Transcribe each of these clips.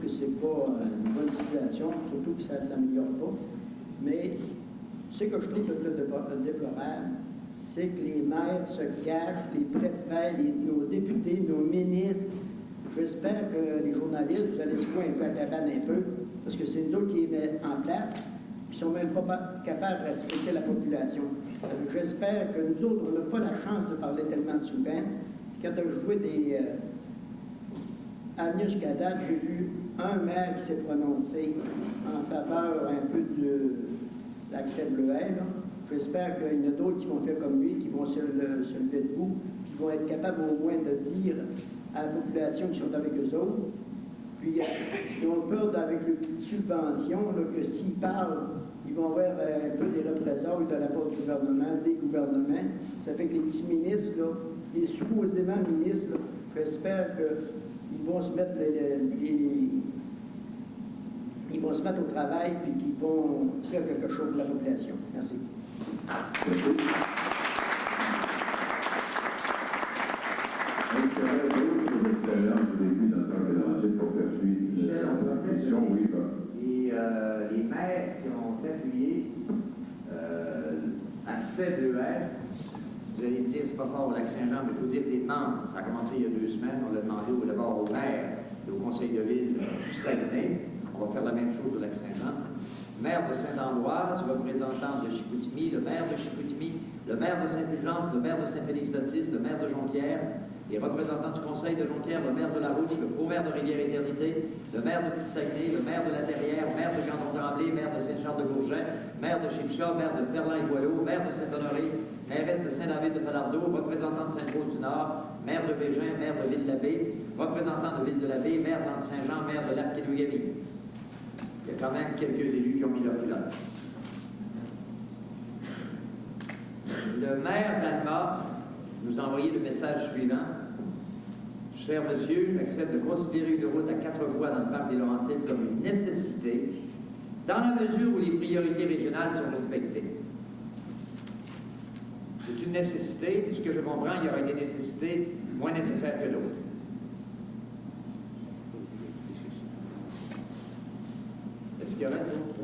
que c'est pas une bonne situation, surtout que ça ne s'améliore pas. Mais ce que je trouve le plus déplorable, c'est que les maires se cachent, les préfets, nos députés, nos ministres. J'espère que les journalistes, vous allez secouer un peu à cabane un peu, parce que c'est nous autres qui les mettons en place, puis ils ne sont même pas capables de respecter la population. J'espère que nous autres, on n'a pas la chance de parler tellement souvent. Quand je jouais des... à venir jusqu'à date, j'ai vu un maire qui s'est prononcé en faveur un peu de l'accès bleuet. J'espère qu'il y en a d'autres qui vont faire comme lui, qui vont se lever debout, qui vont être capables au moins de dire à la population qui sont avec eux autres. Puis, ils ont peur, avec les petites subventions, là, que s'ils parlent, ils vont avoir un peu des représailles de la part du gouvernement, des gouvernements. Ça fait que les petits ministres, là, les supposément ministres, là, j'espère qu'ils vont se mettre ils vont se mettre au travail et qu'ils vont faire quelque chose pour la population. Merci. Les maires qui ont appuyé accès bleuet, vous allez me dire, c'est pas fort au Lac-Saint-Jean, mais je vous dis des demandes. Ça a commencé il y a 2 semaines, on l'a demandé d'abord au maire et au conseil de ville du Saguenay. On va faire la même chose au Lac-Saint-Jean. Maire de Saint-Ambroise, représentant de Chicoutimi, le maire de Chicoutimi, le maire de Saint-Fulgence, le maire de Saint-Félix-d'Otis, le maire de Jonquière, les représentants du conseil de Jonquière, le maire de La Rouche, le pro-maire de Rivière-Éternité, le maire de Petit-Saguenay, le maire de La Terrière, maire de Canton-Tremblay, maire de Saint-Charles-de-Bourget, maire de Chipcha, maire de Ferland-et-Boileau, maire de Saint-Honoré, mairesse de Saint-David-de-Falardeau, représentant de Sainte-Paul-du-Nord, maire de Bégin, maire de Ville-de-la-Baie, représentant de Ville-de-la-Baie, maire d'Anse-Saint-Jean, maire de Lac-Kenouigami. Il y a quand même quelques élus qui ont mis leur culotte. Le maire d'Alma nous a envoyé le message suivant. Cher monsieur, j'accepte de considérer une route à 4 voies dans le parc des Laurentides comme une nécessité, dans la mesure où les priorités régionales sont respectées. C'est une nécessité, mais ce que je comprends, il y aura des nécessités moins nécessaires que d'autres. Est-ce qu'il y aurait d'autres...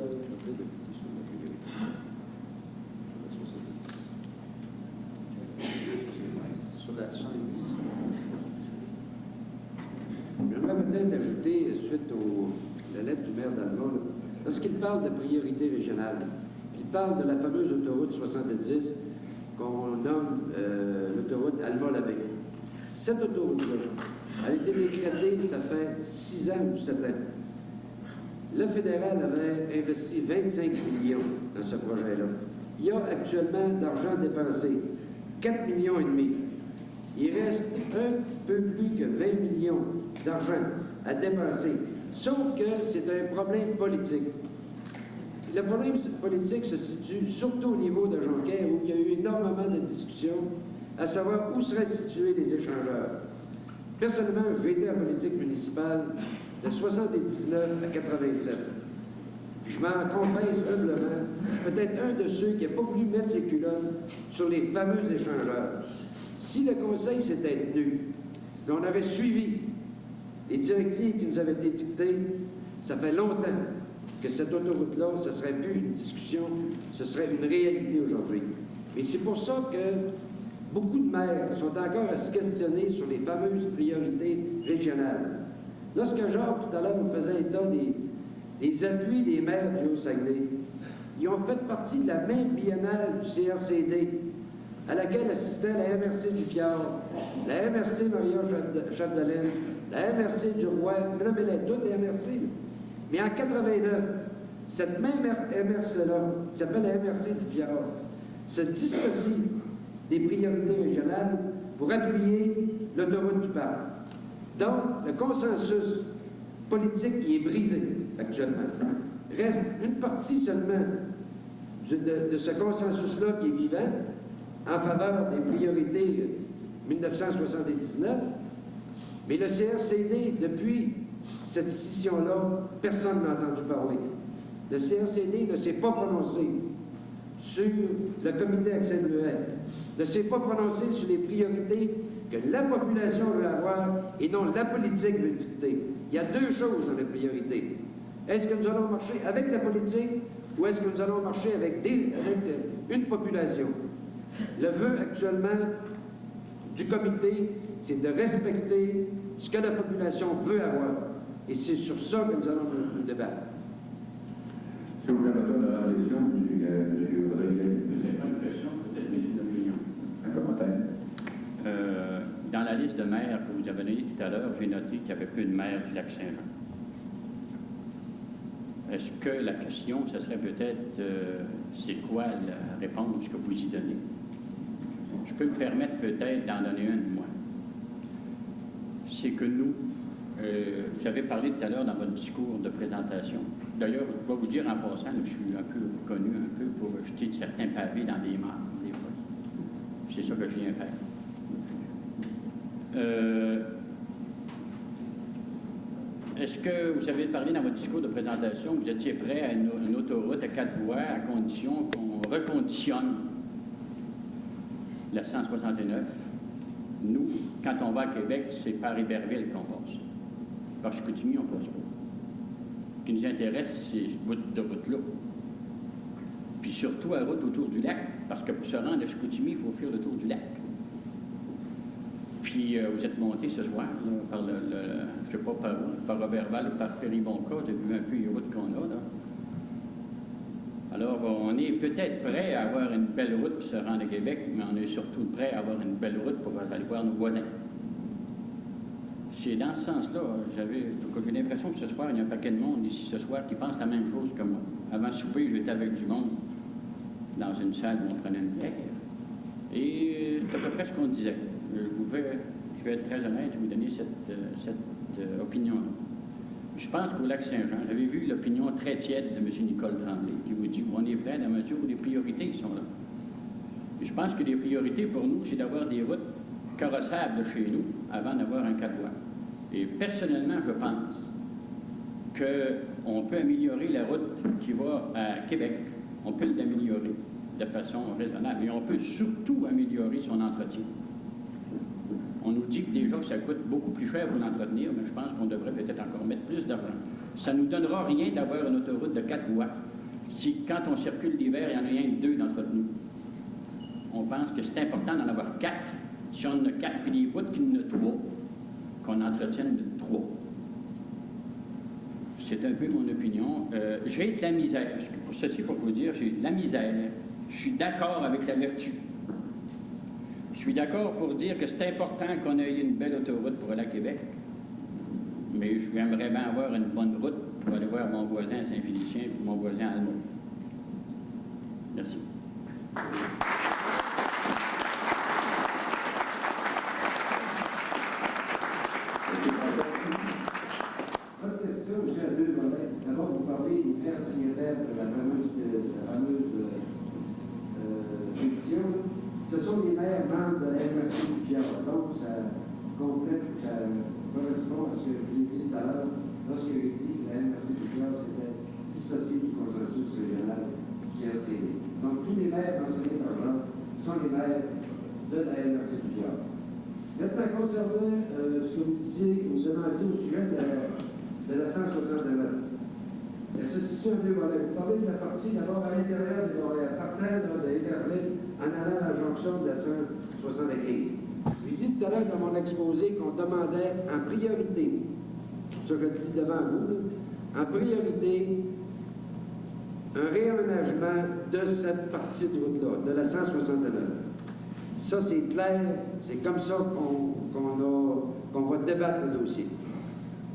Sur la 70. J'aimerais peut-être ajouter, suite à la lettre du maire d'Alma, lorsqu'il parle de priorité régionale, il parle de la fameuse autoroute 70 qu'on nomme l'autoroute Alma-Labaye. Cette autoroute-là a été décrétée, ça fait 6 ans ou 7 ans. Le fédéral avait investi 25 millions dans ce projet-là. Il y a actuellement d'argent dépensé, 4,5 millions. Il reste un peu plus que 20 millions d'argent à dépenser. Sauf que c'est un problème politique. Le problème politique se situe surtout au niveau de Jonquière, où il y a eu énormément de discussions à savoir où seraient situés les échangeurs. Personnellement, j'ai été en politique municipale de 79 à 87. Puis je m'en confesse humblement, je suis peut-être un de ceux qui n'a pas voulu mettre ses culottes sur les fameux échangeurs. Si le conseil s'était tenu, puis on avait suivi les directives qui nous avaient été dictées, ça fait longtemps que cette autoroute-là, ce ne serait plus une discussion, ce serait une réalité aujourd'hui. Et c'est pour ça que beaucoup de maires sont encore à se questionner sur les fameuses priorités régionales. Lorsque Jacques, tout à l'heure, nous faisait état des appuis des maires du Haut-Saguenay, ils ont fait partie de la même biennale du CRCD, à laquelle assistait la MRC du Fjord, la MRC Maria-Chapdelaine, la MRC du Roi, mais toutes les MRC. Mais en 89, cette même MRC-là, qui s'appelle la MRC du Fjord, se dissocie des priorités régionales pour appuyer l'autoroute du parc. Donc, le consensus politique qui est brisé actuellement. Reste une partie seulement de ce consensus-là qui est vivant en faveur des priorités 1979, mais le CRCD, depuis cette scission-là, personne n'a entendu parler. Le CRCD ne s'est pas prononcé sur le comité accès bleuet. ne s'est pas prononcé sur les priorités que la population veut avoir et non la politique veut dicter. Il y a deux choses dans les priorités. Est-ce que nous allons marcher avec la politique ou est-ce que nous allons marcher avec une population? Le vœu actuellement du comité, c'est de respecter ce que la population veut avoir. Et c'est sur ça que nous allons nous débattre. Monsieur le gouvernement de la question, M. Rodriguez. C'est pas une question, peut-être une opinion. Un commentaire. Dans la liste de maires que vous avez donnée tout à l'heure, j'ai noté qu'il y avait peu de maires du Lac-Saint-Jean. Est-ce que la question, ce serait peut-être, c'est quoi la réponse que vous y donnez? Je peux me permettre peut-être d'en donner une, moi. C'est que nous, vous avez parlé tout à l'heure dans votre discours de présentation. D'ailleurs, je dois vous dire en passant, je suis un peu connu un peu pour jeter certains pavés dans des mares, des fois. C'est ça que je viens faire. Est-ce que vous avez parlé dans votre discours de présentation que vous étiez prêt à une autoroute à 4 voies à condition qu'on reconditionne la 169? Nous, quand on va à Québec, c'est par Iberville qu'on passe. Par Chicoutimi, on ne passe pas. Ce qui nous intéresse, c'est ce bout de route-là. Puis surtout la route autour du lac, parce que pour se rendre à Chicoutimi, il faut faire le tour du lac. Puis vous êtes monté ce soir, là, par je ne sais pas par Robertval ou par Péribonca, vous avez vu un peu les routes qu'on a, là. Alors, on est peut-être prêt à avoir une belle route pour se rendre à Québec, mais on est surtout prêt à avoir une belle route pour aller voir nos voisins. C'est dans ce sens-là, j'ai l'impression que ce soir, il y a un paquet de monde ici ce soir qui pense la même chose que moi. Avant le souper, j'étais avec du monde dans une salle où on prenait une bière. Et c'est à peu près ce qu'on disait. Je vais être très honnête, je vais vous donner cette opinion-là. Je pense qu'au Lac-Saint-Jean, j'avais vu l'opinion très tiède de M. Nicole Tremblay, qui vous dit qu'on est prêt dans la mesure où les priorités sont là. Et je pense que les priorités pour nous, c'est d'avoir des routes carrossables chez nous avant d'avoir un 4 voies. Et personnellement, je pense qu'on peut améliorer la route qui va à Québec. On peut l'améliorer de façon raisonnable. Et on peut surtout améliorer son entretien. On nous dit que déjà que ça coûte beaucoup plus cher pour l'entretenir, mais je pense qu'on devrait peut-être encore mettre plus d'argent. Ça ne nous donnera rien d'avoir une autoroute de 4 voies si, quand on circule l'hiver, il y en a rien que 2 d'entretenus. On pense que c'est important d'en avoir 4. Si on en a 4 puis les bouts qu'il y en a 3, qu'on entretienne de 3. C'est un peu mon opinion. J'ai de la misère. Pour ceci, pour vous dire, j'ai de la misère. Je suis d'accord avec la vertu. Je suis d'accord pour dire que c'est important qu'on ait une belle autoroute pour aller à Québec, mais j'aimerais bien avoir une bonne route pour aller voir mon voisin à Saint-Félicien et mon voisin à Alma. Merci. Votre question, j'ai à 2 volets. D'abord, vous parlez du maire signataire de la fameuse pétition. Ce sont les maires membres de la MRC du Fjord. Donc, ça complète, ça correspond à ce que je vous ai dit tout à l'heure, lorsque j'ai dit que la MRC du Fjord s'était dissociée du consensus régional du CRCD. Donc, tous les maires mentionnés par Jean sont les maires de la MRC du Fjord. Maintenant, concernant ce que vous disiez, vous demandiez au sujet de la 169. Elle se situe en 2 volets. Vous parlez de la partie d'abord à l'intérieur de Montréal, partant de Iberville en allant à la jonction de la 175. Je vous dis tout à l'heure dans mon exposé qu'on demandait en priorité, ce que je dis devant vous, là, en priorité, un réaménagement de cette partie de route-là, de la 169. Ça, c'est clair, c'est comme ça qu'on va débattre le dossier.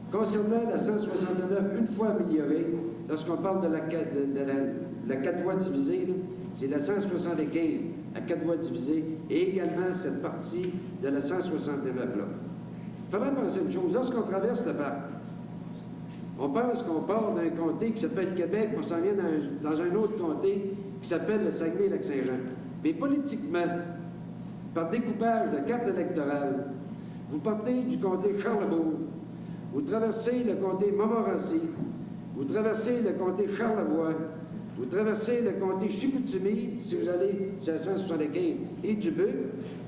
Concernant la 169, une fois améliorée, lorsqu'on parle de la 4 voies divisées, c'est la 175 à 4 voies divisées et également cette partie de la 169-là. Il faudrait penser une chose. Lorsqu'on traverse le parc, on pense qu'on part d'un comté qui s'appelle Québec, on s'en vient dans un autre comté qui s'appelle le Saguenay-Lac-Saint-Jean. Mais politiquement, par découpage de carte électorale, vous partez du comté Charlebourg, vous traversez le comté Montmorency, vous traversez le comté Charlevoix, Vous traversez le comté Chicoutimi, si vous allez sur la 175 et Dubuque,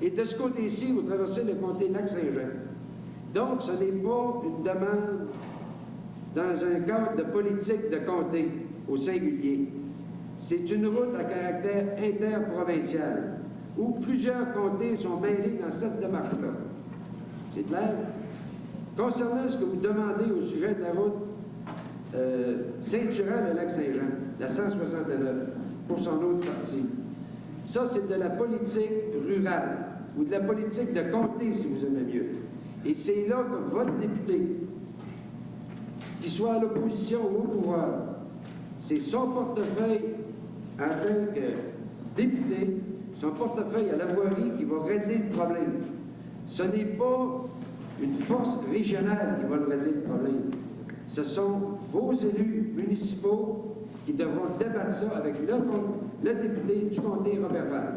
et de ce côté-ci, vous traversez le comté Lac-Saint-Jean. Donc, ce n'est pas une demande dans un cadre de politique de comté au singulier. C'est une route à caractère interprovincial, où plusieurs comtés sont mêlés dans cette démarche-là. C'est clair? Concernant ce que vous demandez au sujet de la route ceinturant le Lac-Saint-Jean, la 169, pour son autre partie, ça, c'est de la politique rurale, ou de la politique de comté, si vous aimez mieux. Et c'est là que votre député, qu'il soit à l'opposition ou au pouvoir, c'est son portefeuille en tant que député, son portefeuille à la voirie qui va régler le problème. Ce n'est pas une force régionale qui va régler le problème. Ce sont vos élus municipaux qui devront débattre ça avec le député du comté Roberval.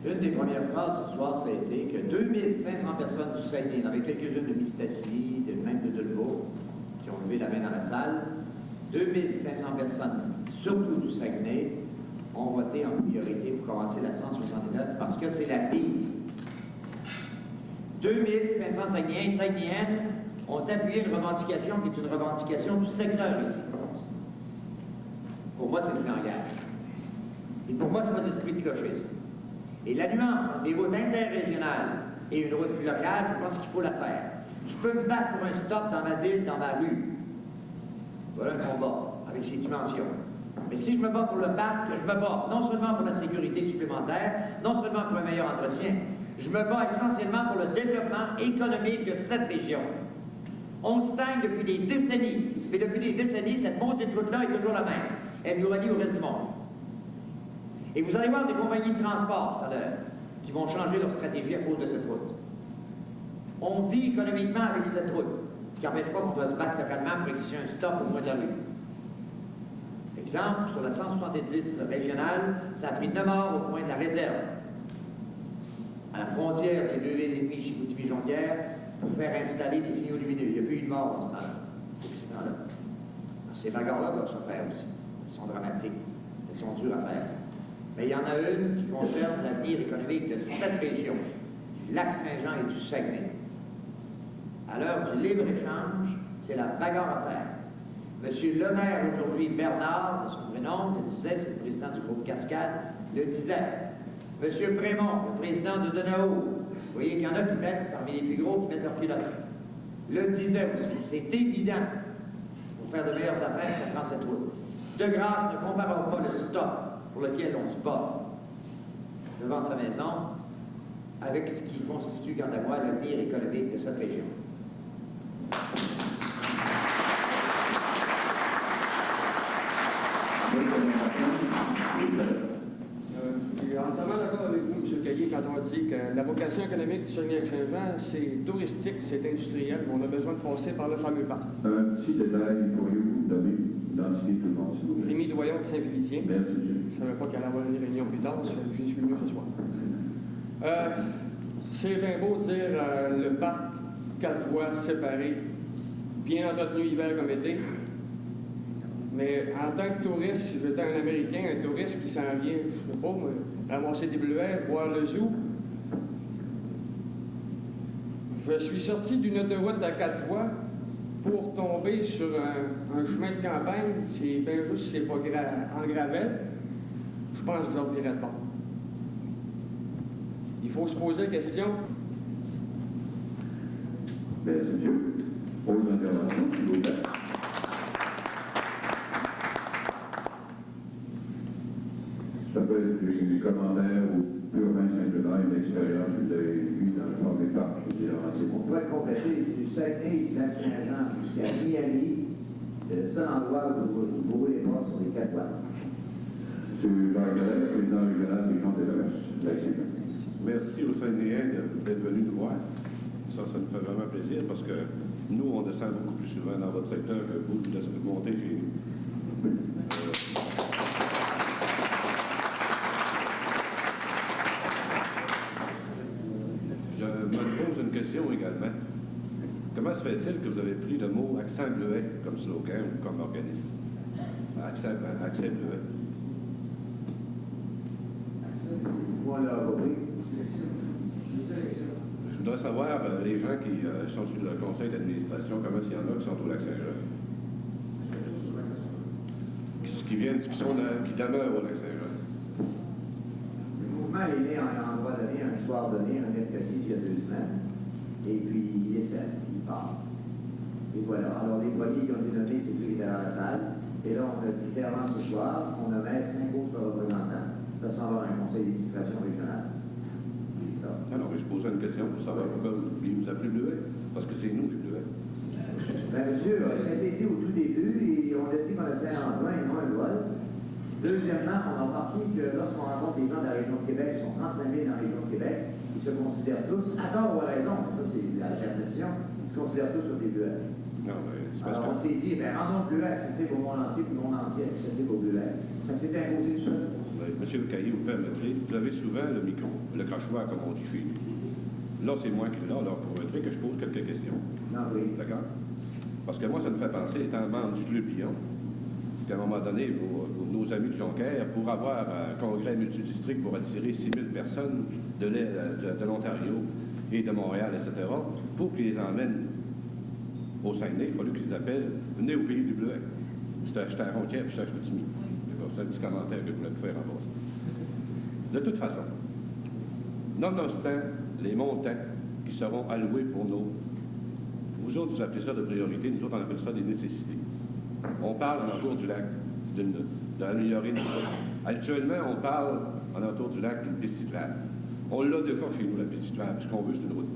Une des premières phrases ce soir, ça a été que 2500 personnes du Saguenay, avec quelques-unes de Mistassini, même de Delvaux, qui ont levé la main dans la salle, 2500 personnes, surtout du Saguenay, ont voté en priorité pour commencer la 169 parce que c'est la pire. 2500 Saguenayens et Saguenayennes ont appuyé une revendication qui est une revendication du secteur ici. Pour moi, c'est du langage. Et pour moi, c'est pas l'esprit de clocher, ça. Et la nuance entre des routes interrégionales et une route plus locale, je pense qu'il faut la faire. Je peux me battre pour un stop dans ma ville, dans ma rue. Voilà un combat, avec ses dimensions. Mais si je me bats pour le parc, je me bats non seulement pour la sécurité supplémentaire, non seulement pour un meilleur entretien, je me bats essentiellement pour le développement économique de cette région. On stagne depuis des décennies, mais depuis des décennies, cette maudite route-là est toujours la même. Elle nous relie au reste du monde. Et vous allez voir des compagnies de transport, tout à l'heure, qui vont changer leur stratégie à cause de cette route. On vit économiquement avec cette route, ce qui n'empêche pas qu'on doit se battre localement pour exiger un stop au coin de la rue. Exemple, sur la 170 régionale, ça a pris 9 heures au point de la réserve, à la frontière des deux villes et demie, Chicoutimi-Jonquière, pour faire installer des signaux lumineux. Il n'y a plus eu de mort dans ce temps-là, depuis ce temps-là. Ces bagarres-là doivent se faire aussi. Elles sont dramatiques, elles sont dures à faire. Mais il y en a une qui concerne l'avenir économique de cette région, du Lac-Saint-Jean et du Saguenay. À l'heure du libre-échange, c'est la bagarre à faire. Monsieur le maire, aujourd'hui, Bernard, de son prénom, le disait, c'est le président du groupe Cascade, le disait. Monsieur Prémont, le président de Donao, vous voyez qu'il y en a qui mettent, parmi les plus gros, qui mettent leur culotte, le disait aussi. C'est évident, pour faire de meilleures affaires, ça prend cette route. De grâce, ne comparons pas le stop pour lequel on se bat devant sa maison avec ce qui constitue, quant à moi, l'avenir économique de cette région. Je suis entièrement d'accord avec vous, M. Caillé, quand on dit que la vocation économique du Saguenay-Lac-Saint-Jean, c'est touristique, c'est industriel, mais on a besoin de passer par le fameux parc. Un petit détail, pourriez-vous donner l'identité de tout le monde, s'il vous plaît? Rémi Doyon de Saint-Félicien. Merci, monsieur. Je ne savais pas qu'elle allait avoir une réunion plus tard, j'y suis venu ce soir. C'est bien beau de dire le parc 4 voies séparé, bien entretenu hiver comme été, mais en tant que touriste, si j'étais un Américain, un touriste qui s'en vient, je ne sais pas, ramasser des bleuets, voir le zoo, je suis sorti d'une autoroute à 4 voies pour tomber sur un chemin de campagne, c'est bien juste si c'est pas en gravelle, je pense que je reviendrai de bord. Il faut se poser la question. Merci, monsieur. Autre intervention, s'il vous plaît. Ça peut être des commentaires ou purement simplement une expérience que vous avez eue dans le premier parc. On pourrait compléter du Saguenay, du Lac-Saint-Jean jusqu'à Miami, c'est le seul endroit où vous roulez pas sur les 4 voies. C'est Jacques Gallet, président régional des Champs de Lac-Saint-Jean. Merci aux Saguenayens d'être venus nous voir. Ça nous fait vraiment plaisir parce que nous, on descend beaucoup plus souvent dans votre secteur que vous montez chez nous. Je me pose une question également. comment se fait-il que vous avez pris le mot accent bleuet comme slogan ou comme organisme? Accent bleuet. Je voudrais savoir, les gens qui sont sur le conseil d'administration, comment il y en a qui sont au Lac-Saint-Jean? Qui demeurent au Lac-Saint-Jean. Le mouvement est né à un endroit donné, un soir donné, un mercredi, il y a 2 semaines. Et puis, il essaie, il part. Et voilà. Alors, les premiers qui ont été nommés, c'est ceux qui étaient dans la salle. Et là, on a dit clairement ce soir, on nommait 5 autres représentants, de façon à avoir un conseil d'administration régional. C'est ça. Ah non, mais je posais une question pour savoir pourquoi vous vous appelez Bleuet. Parce que c'est nous les Bleuets. Bien sûr, ça a été dit au tout début et on a dit qu'on était en juin et non un vol. Deuxièmement, on a remarqué que lorsqu'on rencontre les gens de la région de Québec, ils sont 35 000 dans la région de Québec, ils se considèrent tous, à tort ou à raison, mais ça c'est la perception, ils se considèrent tous comme des Bleuets. Non, mais c'est parce Alors on s'est dit, bien, rendons Bleuet accessible au monde entier, puis le monde entier accessible au Bleuet. Ça s'est imposé tout seul. Monsieur le Caillé, vous permettrez, vous avez souvent le micro, le crachoir, comme on dit chez nous. Là, c'est moi qui l'ai, alors vous permettrez que je pose quelques questions. Non, oui. D'accord? Parce que moi, ça me fait penser, étant membre du Club Lyon, qu'à un moment donné, nos amis de Jonquière, pour avoir un congrès multidistrict pour attirer 6 000 personnes de l'Ontario et de Montréal, etc., pour qu'ils les emmènent au Saguenay, il fallait qu'ils appellent « Venez au pays du Bleuet ». J'étais à Jonquière, puis j'étais à Chicoutimi. C'est un petit commentaire que je voulais vous faire en passant. De toute façon, nonobstant les montants qui seront alloués pour nos... Vous autres, vous appelez ça de priorité, nous autres, on appelle ça des nécessités. On parle en entour du lac d'améliorer une route. Actuellement, on parle en entour du lac d'une piste cyclable. On l'a déjà chez nous, la piste cyclable. Ce qu'on veut, c'est une route.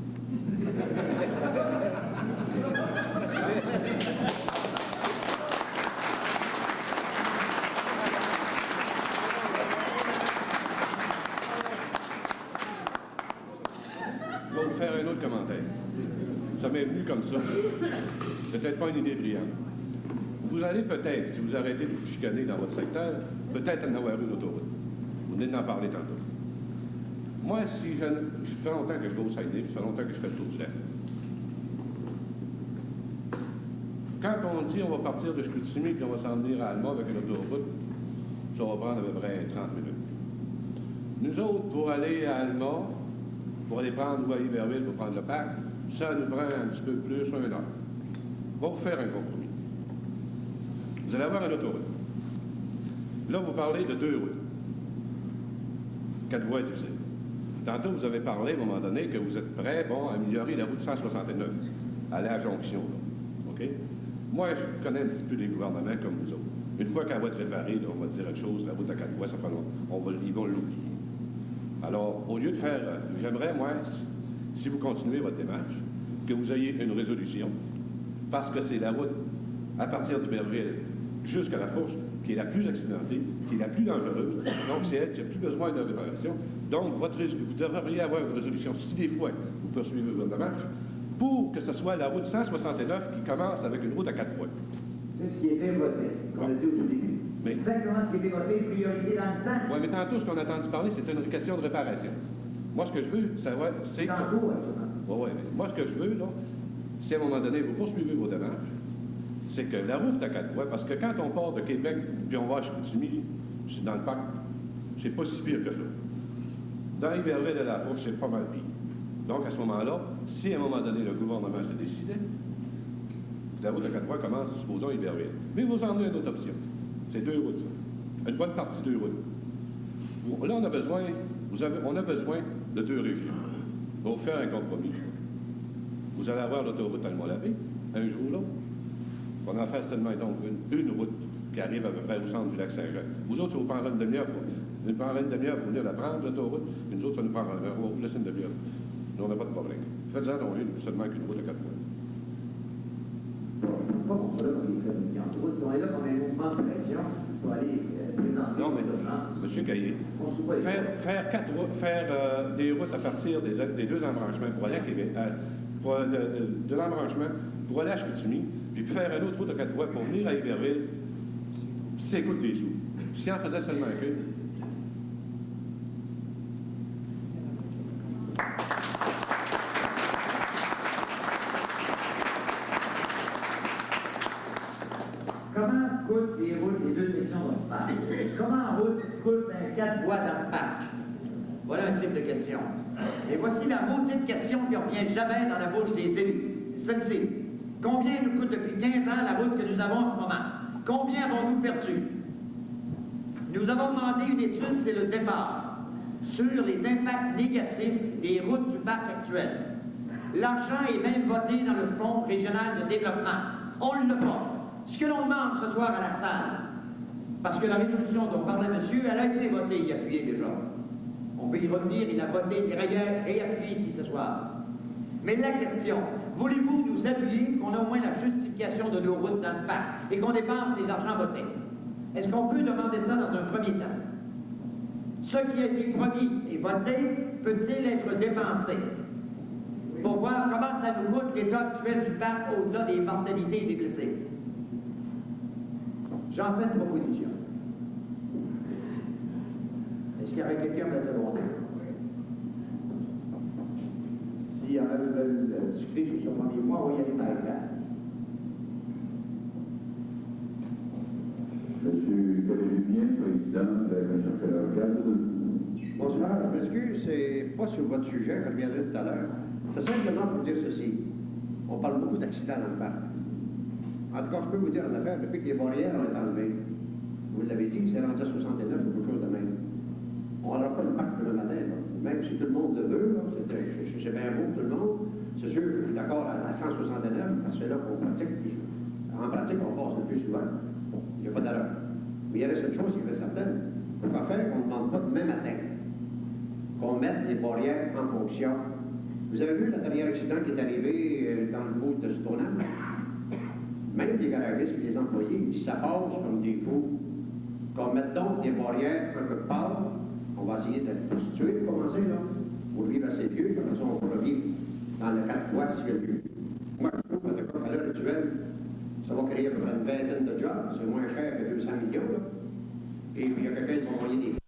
Je vais vous faire un autre commentaire. Ça m'est venu comme ça. Peut-être pas une idée brillante. Vous allez peut-être, si vous arrêtez de vous chicaner dans votre secteur, peut-être en avoir une autoroute. Vous venez d'en parler tantôt. Moi, si je fais longtemps que je vais au Saguenay, puis ça fait longtemps que je fais le tour du lac. Quand on dit on va partir de Chicoutimi puis on va s'en venir à Alma avec une autoroute, ça va prendre à peu près 30 minutes. Nous autres, pour aller à Alma, pour aller prendre ou à Iberville pour prendre le parc, ça nous prend un petit peu plus, 1 heure. On va vous faire un compromis. Vous allez avoir une autoroute. Là, vous parlez de 2 routes. 4 voies divisées. Tantôt, vous avez parlé, à un moment donné, que vous êtes prêts, à améliorer la route 169, aller à la jonction, là. OK? Moi, je connais un petit peu les gouvernements comme vous autres. Une fois qu'elle va être réparée, là, on va dire une chose, la route à 4 voies, ça fait ils vont l'oublier. Alors, au lieu de faire, j'aimerais, moi, si vous continuez votre démarche, que vous ayez une résolution, parce que c'est la route à partir d'Iberville jusqu'à la Fourche qui est la plus accidentée, qui est la plus dangereuse. Donc, c'est elle qui a plus besoin de réparation. Donc, vous devriez avoir une résolution, si des fois vous poursuivez votre démarche, pour que ce soit la route 169 qui commence avec une route à 4 voies. C'est ce qui était voté, qu'on a dit au tout début. Mais, exactement ce qui était voté, priorité dans le temps. Oui, mais tantôt, ce qu'on a entendu parler, c'est une question de réparation. Moi, ce que je veux, c'est que... Tantôt, Oui, mais moi, ce que je veux, là, si à un moment donné, vous poursuivez vos démarches, c'est que la route à 4 voies, parce que quand on part de Québec, puis on va à Chicoutimi, c'est dans le parc, c'est pas si pire que ça. Dans Iberville et la Fourche, c'est pas mal pire. Donc, à ce moment-là, si à un moment donné, le gouvernement se décidait, la route à 4 voies commence, supposons, à Iberville. Mais vous en avez une autre option. C'est 2 routes, ça. Une bonne partie de 2 routes. Là, on a besoin de 2 régions. Pour faire un compromis. Vous allez avoir l'autoroute à Alma-Labé, un jour là. On en fait seulement donc une route qui arrive à peu près au centre du lac Saint-Jean. Vous autres, ça vous prendra une demi-heure pour venir la prendre, l'autoroute. Et nous autres, ça nous prendra 1 heure. On va vous laisser une demi-heure. Nous, on n'a pas de problème. Faites-en donc seulement qu'une route à 4 voies. Pas qu'on soit là comme des très millions de routes. On est là comme un mouvement de pression pour aller présenter. Non, mais, M. Caillé, faire des routes à partir des 2 embranchements pour aller à Québec, de l'embranchement pour aller à Chicoutimi, puis faire une autre route à 4 voies pour venir à Iberville, ça coûte des sous. Si on faisait seulement qu'une, 4 voies dans le parc? Voilà un type de question. Et voici la maudite question qui ne revient jamais dans la bouche des élus. C'est celle-ci. Combien nous coûte depuis 15 ans la route que nous avons en ce moment? Combien avons-nous perdu? Nous avons demandé une étude, c'est le départ, sur les impacts négatifs des routes du parc actuel. L'argent est même voté dans le Fonds régional de développement. On ne l'a pas. Ce que l'on demande ce soir à la salle, parce que la résolution dont parlait monsieur, elle a été votée et appuyée déjà. On peut y revenir, il a voté, il est réappuyé ici ce soir. Mais la question, voulez-vous nous appuyer qu'on ait au moins la justification de nos routes dans le parc et qu'on dépense les argents votés? Est-ce qu'on peut demander ça dans un premier temps? Ce qui a été promis et voté peut-il être dépensé? Pour voir comment ça nous coûte l'état actuel du parc au-delà des mortalités et des blessés. J'en fais une proposition. Est-ce qu'il y aurait quelqu'un de la secondaire? Si il y en a qui veulent discuter sur ce premier point, on va y aller par exemple. Monsieur Calais-Lumien, président de la Commission fédérale. Bonsoir. Je m'excuse, c'est pas sur votre sujet, je reviendrai tout à l'heure. C'est simplement pour dire ceci. On parle beaucoup d'accidents dans le parc. En tout cas, je peux vous dire en affaire, depuis que les barrières ont été enlevées, vous l'avez dit, c'est rendu à 69 ou quelque chose de même. On n'aura pas le parc le matin, là. Même si tout le monde le veut, c'est bien beau tout le monde. C'est sûr que je suis d'accord à 169, parce que c'est là qu'on pratique plus souvent. En pratique, on passe le plus souvent. Il n'y a pas d'erreur. Mais il reste une chose qui est certaine. Pourquoi faire qu'on ne demande pas demain matin qu'on mette les barrières en fonction? Vous avez vu le dernier accident qui est arrivé dans le bout de Stoneham? Même les garagistes et les employés, ils disent ça passe comme des fous. Qu'on mette donc des barrières quelque part, on va essayer de se tuer pour commencer, là. Pour vivre assez vieux, comme ça on pourra vivre dans le 4 fois s'il y a lieu. Moi, je trouve, en tout cas, qu'à l'heure actuelle, ça va créer à peu près une vingtaine de jobs, c'est moins cher que 200 millions, là. Et puis il y a quelqu'un qui va envoyer des